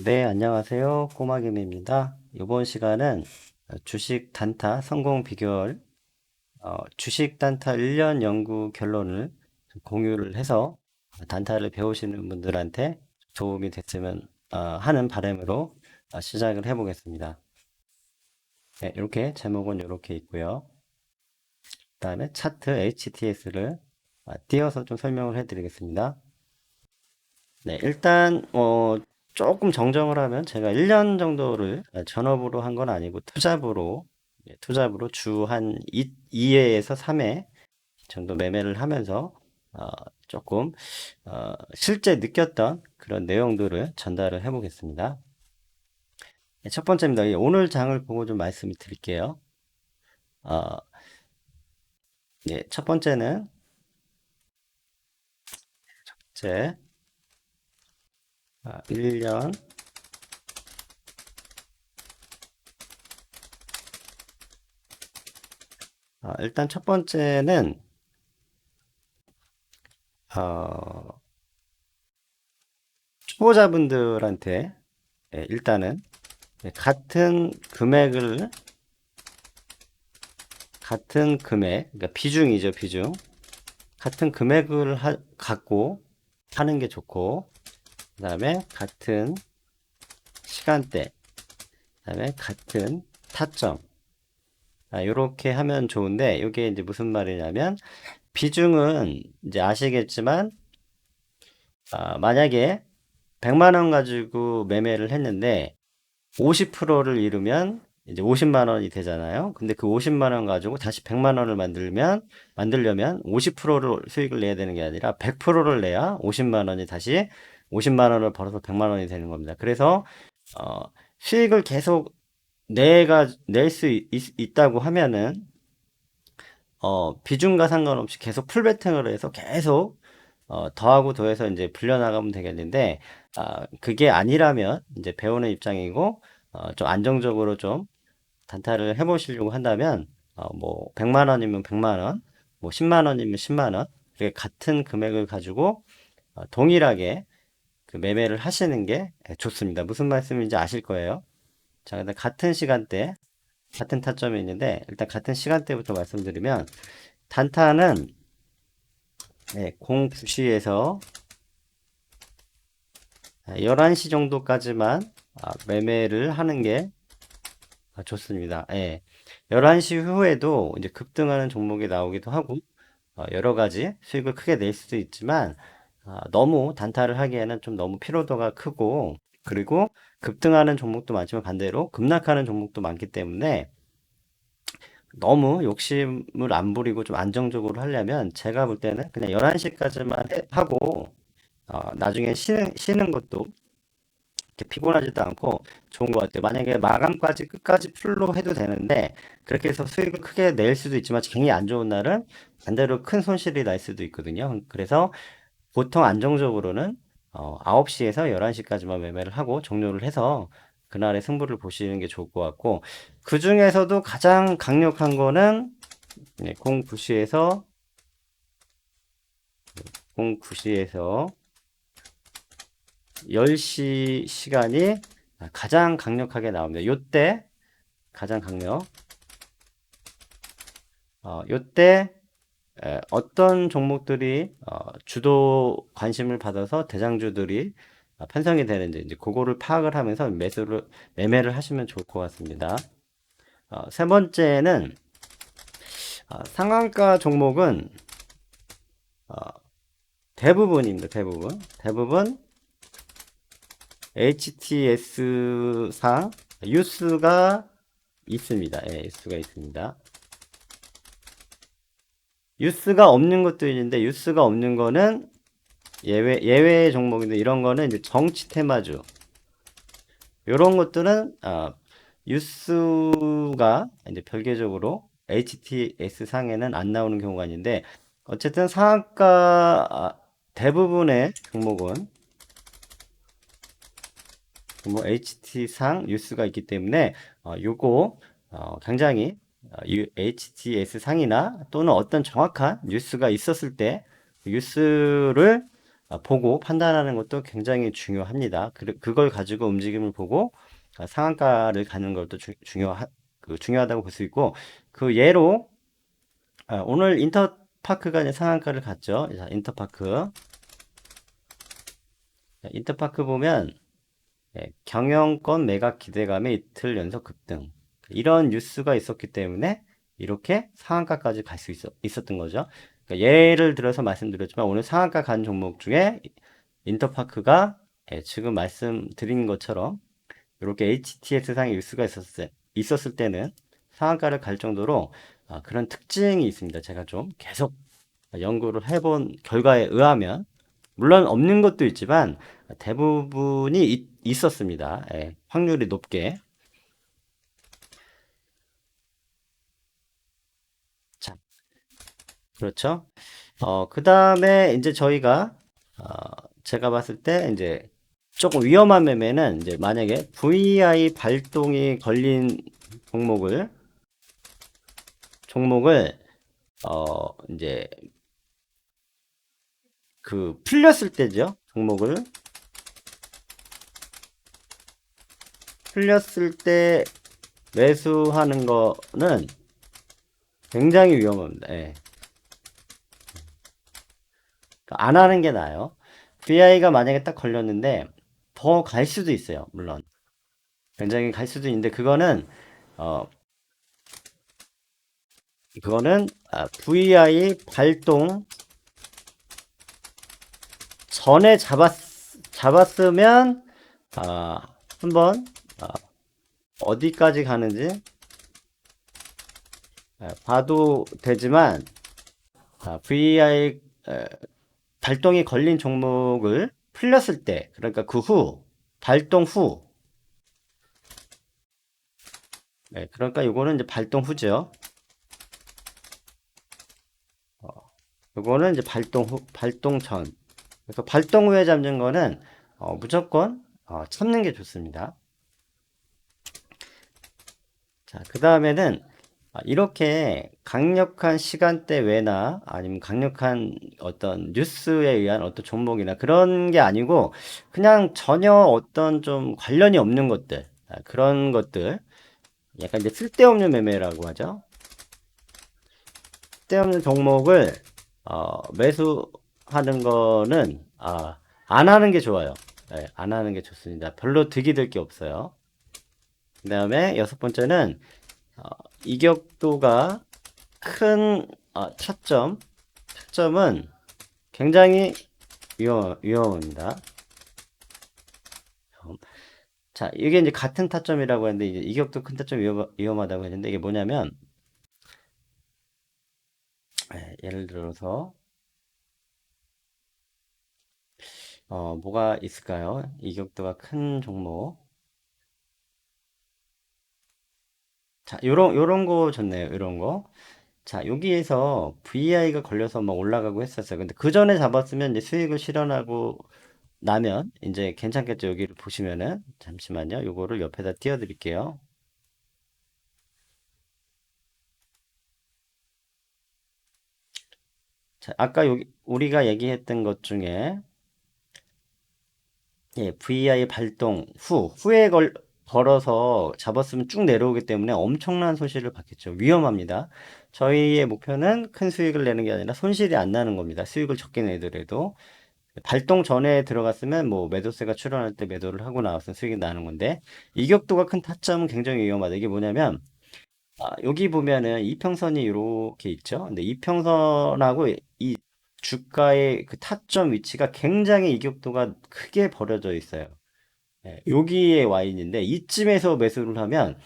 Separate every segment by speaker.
Speaker 1: 네, 안녕하세요. 꼬마김입니다. 이번 시간은 주식 단타 성공 비결, 주식 단타 1년 연구 결론을 좀 공유를 해서 단타를 배우시는 분들한테 도움이 됐으면 하는 바람으로 시작을 해보겠습니다. 네, 이렇게 제목은 이렇게 있고요. 그 다음에 차트 HTS를 띄어서 좀 설명을 해드리겠습니다. 네, 일단 조금 정정을 하면 제가 1년 정도를 전업으로 한 건 아니고 투잡으로 주 한 2회에서 3회 정도 매매를 하면서 어, 조금 실제 느꼈던 그런 내용들을 전달을 해보겠습니다. 네, 첫 번째입니다. 오늘 장을 보고 좀 말씀을 드릴게요. 어, 예, 첫 번째는 제 1년 일단 첫 번째는 어, 초보자분들한테 일단은 같은 금액, 그러니까 비중이죠, 비중. 같은 금액을 갖고 하는 게 좋고, 그 다음에 같은 시간대, 그 다음에 같은 타점. 요렇게 하면 좋은데, 이게 이제 무슨 말이냐면, 비중은 이제 아시겠지만, 만약에 100만 원 가지고 매매를 했는데, 50%를 이루면 이제 50만 원이 되잖아요. 근데 그 50만 원 가지고 다시 100만 원을 만들려면 50%를 수익을 내야 되는 게 아니라 100%를 내야 50만 원이 다시 50만 원을 벌어서 100만 원이 되는 겁니다. 그래서 어, 수익을 계속 낼 수 있다고 하면은 비중과 상관없이 계속 풀베팅을 해서 계속 더하고 더해서 이제 불려나가면 되겠는데, 그게 아니라면 이제 배우는 입장이고, 좀 안정적으로 좀 단타를 해보시려고 한다면, 뭐, 100만 원이면 100만 원, 뭐, 10만 원이면 10만 원, 이렇게 같은 금액을 가지고, 동일하게 그 매매를 하시는 게 좋습니다. 무슨 말씀인지 아실 거예요. 자, 근데 같은 시간대, 같은 타점이 있는데, 일단 같은 시간대부터 말씀드리면, 단타는 09시에서 11시 정도까지만 매매를 하는 게 좋습니다. 예. 11시 후에도 이제 급등하는 종목이 나오기도 하고, 여러 가지 수익을 크게 낼 수도 있지만, 너무 단타를 하기에는 좀 너무 피로도가 크고, 그리고 급등하는 종목도 많지만 반대로 급락하는 종목도 많기 때문에 너무 욕심을 안 부리고 좀 안정적으로 하려면 제가 볼 때는 그냥 11시까지만 하고, 나중에 쉬는 것도 이렇게 피곤하지도 않고 좋은 것 같아요. 만약에 마감까지 끝까지 풀로 해도 되는데 그렇게 해서 수익을 크게 낼 수도 있지만 굉장히 안 좋은 날은 반대로 큰 손실이 날 수도 있거든요. 그래서 보통 안정적으로는 9시에서 11시까지만 매매를 하고 종료를 해서 그날의 승부를 보시는 게 좋을 것 같고, 그 중에서도 가장 강력한 거는 09시에서 09시에서 10시 시간이 가장 강력하게 나옵니다. 요때 가장 강력. 요때 어떤 종목들이 주도 관심을 받아서 대장주들이 편성이 되는지 이제 그거를 파악을 하면서 매매를 하시면 좋을 것 같습니다. 세 번째는 상한가 종목은 어, 대부분입니다. 대부분 HTS상 유스가 있습니다. 예, 유스가 있습니다. 유스가 없는 것도 있는데 유스가 없는 거는 예외의 종목인데, 이런 거는 이제 정치 테마주. 이런 것들은 유스가 이제 별개적으로 HTS 상에는 안 나오는 경우가 있는데, 어쨌든 상한가 대부분의 종목은 뭐 HT 상 유스가 있기 때문에 요거 굉장히 HTS 상이나 또는 어떤 정확한 뉴스가 있었을 때 뉴스를 보고 판단하는 것도 굉장히 중요합니다. 그걸 가지고 움직임을 보고 상한가를 가는 것도 중요하다고 볼 수 있고, 그 예로 오늘 인터파크가 이제 상한가를 갔죠. 자, 인터파크. 자, 인터파크 보면 경영권 매각 기대감에 이틀 연속 급등. 이런 뉴스가 있었기 때문에 이렇게 상한가까지 갈 수 있었던 거죠. 그러니까 예를 들어서 말씀드렸지만 오늘 상한가 간 종목 중에 인터파크가 지금 말씀드린 것처럼 이렇게 HTX 상의 뉴스가 있었을 때는 상한가를 갈 정도로 그런 특징이 있습니다. 제가 좀 계속 연구를 해본 결과에 의하면 물론 없는 것도 있지만 대부분이 있었습니다. 확률이 높게. 자, 그렇죠. 그 다음에 이제 저희가 어, 제가 봤을 때 이제 조금 위험한 매매는 이제 만약에 VI 발동이 걸린 종목을 이제 그 풀렸을 때죠. 종목을 풀렸을 때 매수하는 거는 굉장히 위험합니다. 예. 그러니까 안 하는 게 나아요. VI가 만약에 딱 걸렸는데 더 갈 수도 있어요. 물론 굉장히 갈 수도 있는데 어 VI 발동 전에 잡았으면 한번 어디까지 가는지 봐도 되지만 VI 발동이 걸린 종목을 풀렸을 때, 그러니까 그 후, 발동 후, 그러니까 요거는 이제 발동 후죠. 요거는 이제 발동 후, 발동 전. 그래서 발동 후에 잡는 거는 무조건 참는 게 좋습니다. 자, 그 다음에는 이렇게 강력한 시간대 외나 아니면 강력한 어떤 뉴스에 의한 어떤 종목이나 그런 게 아니고 그냥 전혀 어떤 좀 관련이 없는 것들, 그런 것들, 약간 이제 쓸데없는 매매라고 하죠. 쓸데없는 종목을 매수하는 거는 안 하는 게 좋아요. 안 하는 게 좋습니다. 별로 득이 될 게 없어요. 그 다음에 여섯 번째는 어, 이격도가 큰 타점은 굉장히 위험합니다. 자, 이게 이제 같은 타점이라고 하는데 이제 이격도 큰 타점 위험하다고 했는데 이게 뭐냐면 예를 들어서 뭐가 있을까요? 이격도가 큰 종목. 자, 요런 거 좋네요. 요런 거. 자, 여기에서 VI가 걸려서 막 올라가고 했었어요. 근데 그 전에 잡았으면 이제 수익을 실현하고 나면 이제 괜찮겠죠. 여기를 보시면은 잠시만요. 요거를 옆에다 띄워 드릴게요. 자, 아까 여기 우리가 얘기했던 것 중에 VI 발동 후에 걸어서 잡았으면 쭉 내려오기 때문에 엄청난 손실을 받겠죠. 위험합니다. 저희의 목표는 큰 수익을 내는 게 아니라 손실이 안 나는 겁니다. 수익을 적게 내더라도 발동 전에 들어갔으면 뭐 매도세가 출현할 때 매도를 하고 나왔으면 수익이 나는 건데 이격도가 큰 타점은 굉장히 위험하다. 이게 뭐냐면 여기 보면은 이평선이 이렇게 있죠. 근데 이평선하고 이 주가의 그 타점 위치가 굉장히 이격도가 크게 벌어져 있어요. 여기에 와 있는데 이쯤에서 매수를 하면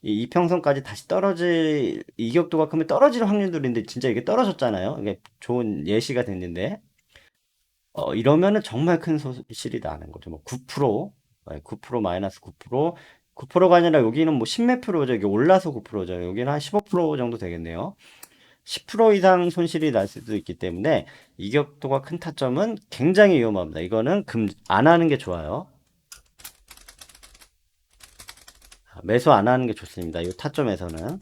Speaker 1: 이 이평선까지 다시 이격도가 크면 떨어질 확률들이 있는데 진짜 이게 떨어졌잖아요. 이게 좋은 예시가 됐는데 이러면은 정말 큰 손실이 나는 거죠. 뭐 9%, 9% 마이너스 9%, 9%가 아니라 여기는 뭐 10몇 프로죠. 이게 올라서 9%죠. 여기는 한 15% 정도 되겠네요. 10% 이상 손실이 날 수도 있기 때문에 이격도가 큰 타점은 굉장히 위험합니다. 이거는 안 하는 게 좋아요. 매수 안 하는 게 좋습니다. 이 타점에서는.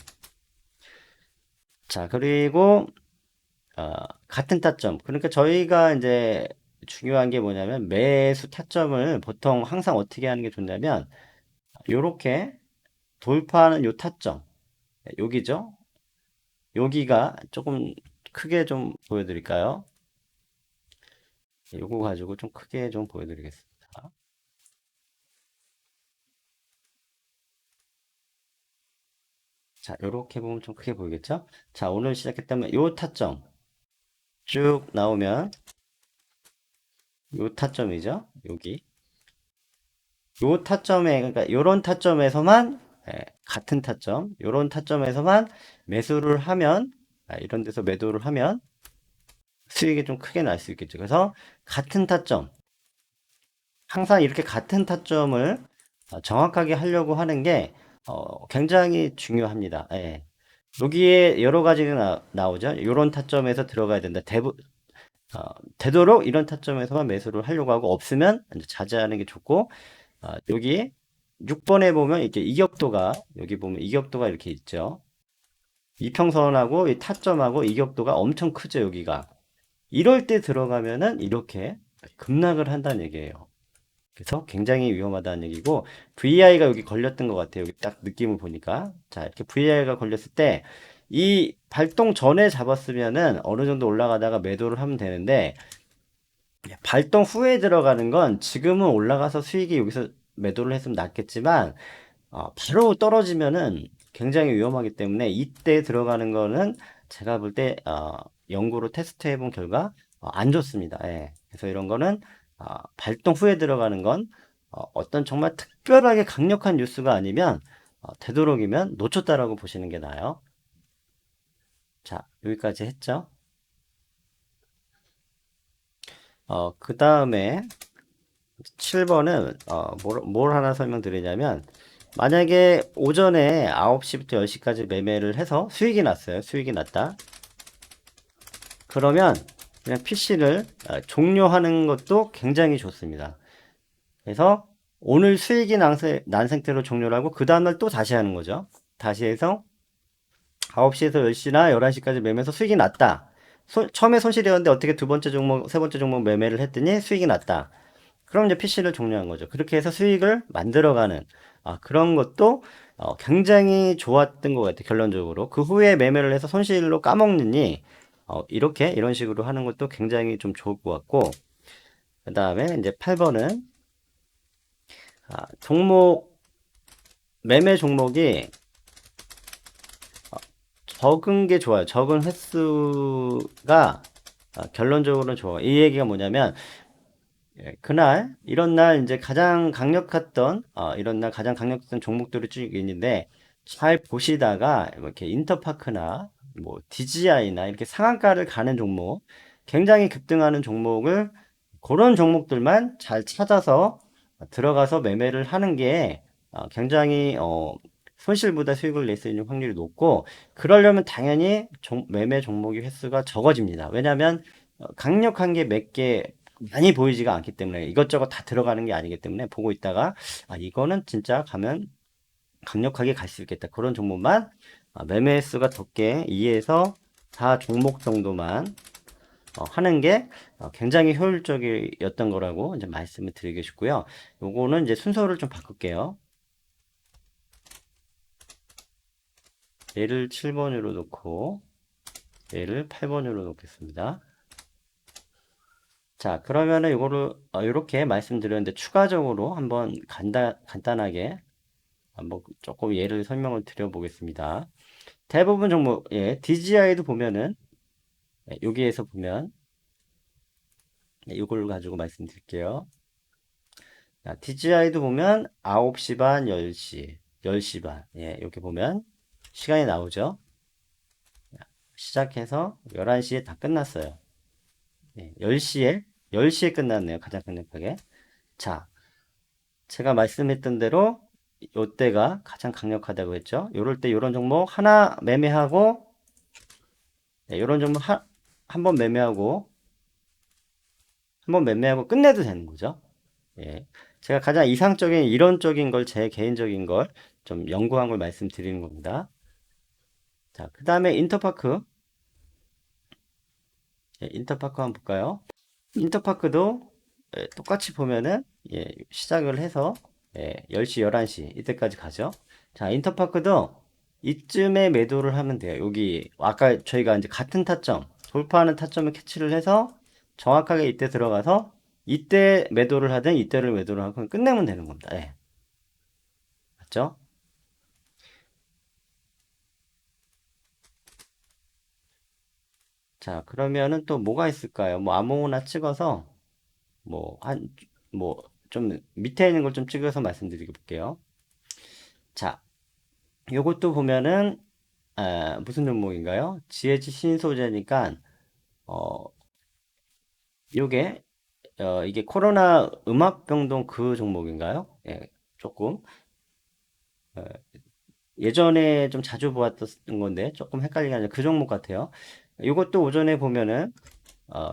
Speaker 1: 자, 그리고 같은 타점. 그러니까 저희가 이제 중요한 게 뭐냐면 매수 타점을 보통 항상 어떻게 하는 게 좋냐면 요렇게 돌파하는 요 타점 여기죠. 여기가 조금 크게 좀 보여드릴까요? 요거 가지고 좀 크게 좀 보여드리겠습니다. 자, 요렇게 보면 좀 크게 보이겠죠? 자, 오늘 시작했다면 요 타점 쭉 나오면 요 타점이죠. 여기. 요 타점에, 그러니까 요런 타점에서만, 같은 타점, 요런 타점에서만 매수를 하면, 이런 데서 매도를 하면 수익이 좀 크게 날 수 있겠죠. 그래서 같은 타점, 항상 이렇게 같은 타점을 정확하게 하려고 하는 게 굉장히 중요합니다. 예. 여기에 여러 가지가 나오죠. 요런 타점에서 들어가야 된다. 어, 되도록 이런 타점에서만 매수를 하려고 하고 없으면 이제 자제하는 게 좋고 여기 6번에 보면 이렇게 이격도가 여기 보면 이격도가 이렇게 있죠. 이평선하고 이 타점하고 이격도가 엄청 크죠, 여기가. 이럴 때 들어가면은 이렇게 급락을 한다는 얘기예요. 그래서 굉장히 위험하다는 얘기고 VI가 여기 걸렸던 것 같아요. 여기 딱 느낌을 보니까. 자, 이렇게 VI가 걸렸을 때 이 발동 전에 잡았으면은 어느 정도 올라가다가 매도를 하면 되는데 발동 후에 들어가는 건 지금은 올라가서 수익이 여기서 매도를 했으면 낫겠지만 바로 떨어지면은 굉장히 위험하기 때문에 이때 들어가는 거는 제가 볼 때 연구로 테스트 해본 결과 안 좋습니다. 예. 그래서 이런 거는 발동 후에 들어가는 건 어떤 정말 특별하게 강력한 뉴스가 아니면 되도록이면 놓쳤다라고 보시는 게 나아요. 자, 여기까지 했죠. 그 다음에 7번은 뭘 하나 설명드리냐면 만약에 오전에 9시부터 10시까지 매매를 해서 수익이 났어요. 수익이 났다. 그러면 그냥 PC를 종료하는 것도 굉장히 좋습니다. 그래서 오늘 수익이 난 상태로 종료를 하고 그 다음날 또 다시 하는 거죠. 다시 해서 9시에서 10시나 11시까지 매매해서 수익이 났다. 처음에 손실이었는데 어떻게 두 번째 종목, 세 번째 종목 매매를 했더니 수익이 났다. 그럼 이제 PC를 종료한 거죠. 그렇게 해서 수익을 만들어가는 그런 것도 굉장히 좋았던 것 같아요. 결론적으로. 그 후에 매매를 해서 손실로 까먹느니 이렇게 이런 식으로 하는 것도 굉장히 좀 좋을 것 같고 그 다음에 이제 8번은 종목 매매 종목이 적은 게 좋아요. 적은 횟수가 결론적으로는 좋아요. 이 얘기가 뭐냐면 그날 이런 날 이제 가장 강력했던 이런 날 가장 강력했던 종목들이 쭉 있는데 잘 보시다가 뭐 이렇게 인터파크나 뭐 DGI나 이렇게 상한가를 가는 종목 굉장히 급등하는 종목을 그런 종목들만 잘 찾아서 들어가서 매매를 하는 게 굉장히 손실보다 수익을 낼 수 있는 확률이 높고 그러려면 당연히 매매 종목의 횟수가 적어집니다. 왜냐하면 강력한 게 몇 개 많이 보이지가 않기 때문에 이것저것 다 들어가는 게 아니기 때문에 보고 있다가 이거는 진짜 가면 강력하게 갈 수 있겠다. 그런 종목만 매매 횟수가 적게 2에서 4 종목 정도만 하는 게 굉장히 효율적이었던 거라고 이제 말씀을 드리고 싶고요. 요거는 이제 순서를 좀 바꿀게요. 얘를 7번으로 놓고 얘를 8번으로 놓겠습니다. 자, 그러면은 요거를 이렇게 말씀드렸는데 추가적으로 한번 간단하게 한번 조금 예를 설명을 드려보겠습니다. 대부분 종목, DGI도 보면은 여기에서 보면 이걸 가지고 말씀드릴게요. DGI도 보면 9시 반, 10시, 10시 반. 이렇게 보면 시간이 나오죠. 시작해서 11시에 다 끝났어요. 10시에 끝났네요. 가장 강력하게. 자, 제가 말씀했던 대로 요때가 가장 강력하다고 했죠. 요럴 때 요런 종목 하나 매매하고 요런 종목 한 번 매매하고 한 번 매매하고 끝내도 되는 거죠. 예. 제가 가장 이상적인 이론적인 걸 제 개인적인 걸 좀 연구한 걸 말씀드리는 겁니다. 자, 그 다음에 인터파크. 인터파크 한번 볼까요? 인터파크도 똑같이 보면은 시작을 해서 10시, 11시 이때까지 가죠. 자, 인터파크도 이쯤에 매도를 하면 돼요. 여기 아까 저희가 이제 같은 타점, 돌파하는 타점을 캐치를 해서 정확하게 이때 들어가서 이때 매도를 하든 이때를 매도를 하든 끝내면 되는 겁니다. 예. 맞죠? 자, 그러면은 또 뭐가 있을까요? 뭐 아무거나 찍어서 뭐 뭐 좀 밑에 있는 걸 좀 찍어서 말씀드릴게요. 자, 요것도 보면은 무슨 종목인가요? GH 신소재니까 어 요게 이게 코로나 음압병동 그 종목인가요? 예, 조금 예전에 좀 자주 보았던 건데 조금 헷갈리게 하는 그 종목 같아요. 이것도 오전에 보면은 어,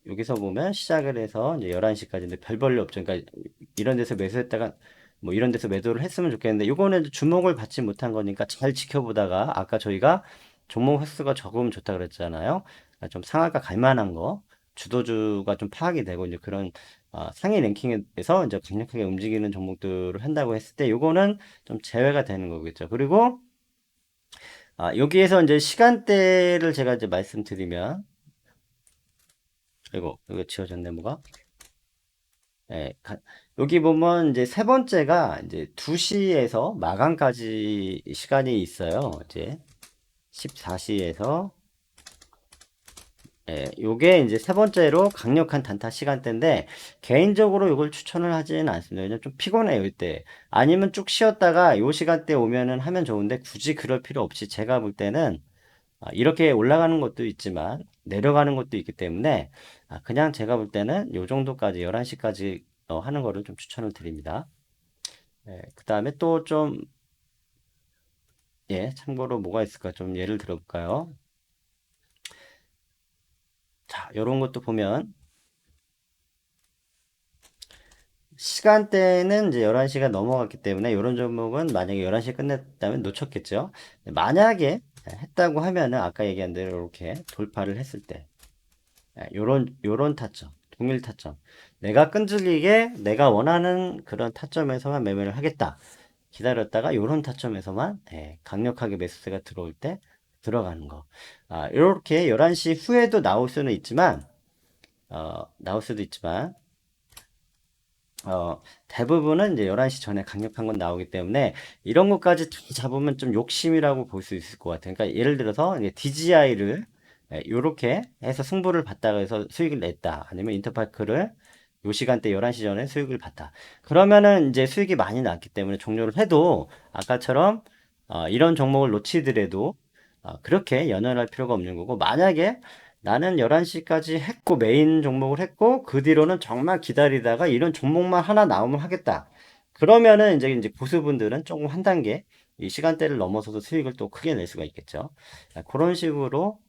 Speaker 1: 여기서 보면 시작을 해서 이제 11시까지인데 별 볼일 없죠. 그러니까 이런 데서 매수했다가 뭐 이런 데서 매도를 했으면 좋겠는데 이거는 주목을 받지 못한 거니까 잘 지켜보다가 아까 저희가 종목 횟수가 적으면 좋다 그랬잖아요. 그러니까 좀 상한가 갈 만한 거 주도주가 좀 파악이 되고 이제 그런 상위 랭킹에서 이제 강력하게 움직이는 종목들을 한다고 했을 때 요거는 좀 제외가 되는 거겠죠. 그리고 여기에서 이제 시간대를 제가 이제 말씀드리면 이거 지워졌네 뭐가? 예, 여기 보면 이제 세 번째가 이제 2시에서 마감까지 시간이 있어요. 이제 14시에서 요게 이제 세 번째로 강력한 단타 시간대인데 개인적으로 이걸 추천을 하지는 않습니다. 왜냐면 좀 피곤해요, 이때. 아니면 쭉 쉬었다가 요 시간대 오면은 하면 좋은데 굳이 그럴 필요 없이 제가 볼 때는 이렇게 올라가는 것도 있지만 내려가는 것도 있기 때문에 그냥 제가 볼 때는 요 정도까지 11시까지 하는 거를 좀 추천을 드립니다. 그 다음에 또 좀, 참고로 뭐가 있을까 좀 예를 들어볼까요? 자, 요런 것도 보면 시간대는 이제 11시가 넘어갔기 때문에 이런 종목은 만약에 11시에 끝냈다면 놓쳤겠죠. 만약에 했다고 하면은 아까 얘기한 대로 이렇게 돌파를 했을 때 요런 타점, 동일 타점. 내가 끈질기게 내가 원하는 그런 타점에서만 매매를 하겠다. 기다렸다가 요런 타점에서만 강력하게 매수세가 들어올 때 들어가는 거. 이렇게 11시 후에도 나올 수는 있지만 나올 수도 있지만 대부분은 이제 11시 전에 강력한 건 나오기 때문에 이런 것까지 다 잡으면 좀 욕심이라고 볼 수 있을 것 같아요. 그러니까 예를 들어서 DGI를 이렇게 해서 승부를 봤다가 해서 수익을 냈다. 아니면 인터파크를 요 시간대 11시 전에 수익을 봤다. 그러면은 이제 수익이 많이 났기 때문에 종료를 해도 아까처럼 이런 종목을 놓치더라도 그렇게 연연할 필요가 없는 거고 만약에 나는 11시까지 했고 메인 종목을 했고 그 뒤로는 정말 기다리다가 이런 종목만 하나 나오면 하겠다. 그러면은 이제 고수분들은 조금 한 단계 이 시간대를 넘어서도 수익을 또 크게 낼 수가 있겠죠. 그런 식으로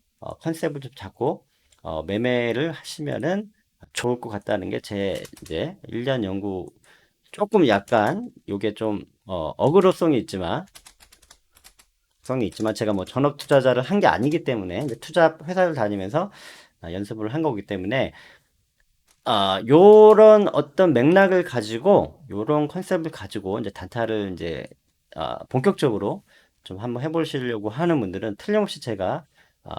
Speaker 1: 컨셉을 좀 잡고 매매를 하시면은 좋을 것 같다는 게 제 이제 1년 연구 조금 약간 요게 좀 어그로성이 있지만 성이 있지만 제가 뭐 전업 투자자를 한 게 아니기 때문에 이제 투자 회사를 다니면서 연습을 한 거기 때문에 요런 어떤 맥락을 가지고 요런 컨셉을 가지고 이제 단타를 이제 본격적으로 좀 한번 해보시려고 하는 분들은 틀림없이 제가 아,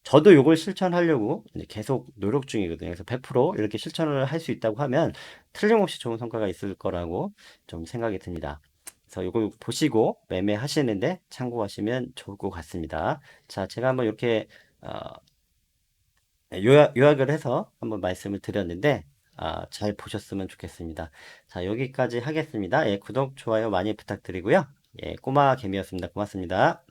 Speaker 1: 저도 요걸 실천하려고 이제 계속 노력 중이거든요. 그래서 100% 이렇게 실천을 할 수 있다고 하면 틀림없이 좋은 성과가 있을 거라고 좀 생각이 듭니다. 그래서 요걸 보시고 매매하시는데 참고하시면 좋을 것 같습니다. 자, 제가 한번 이렇게 어, 요약을 해서 한번 말씀을 드렸는데 잘 보셨으면 좋겠습니다. 자, 여기까지 하겠습니다. 구독, 좋아요 많이 부탁드리고요. 꼬마 개미였습니다. 고맙습니다.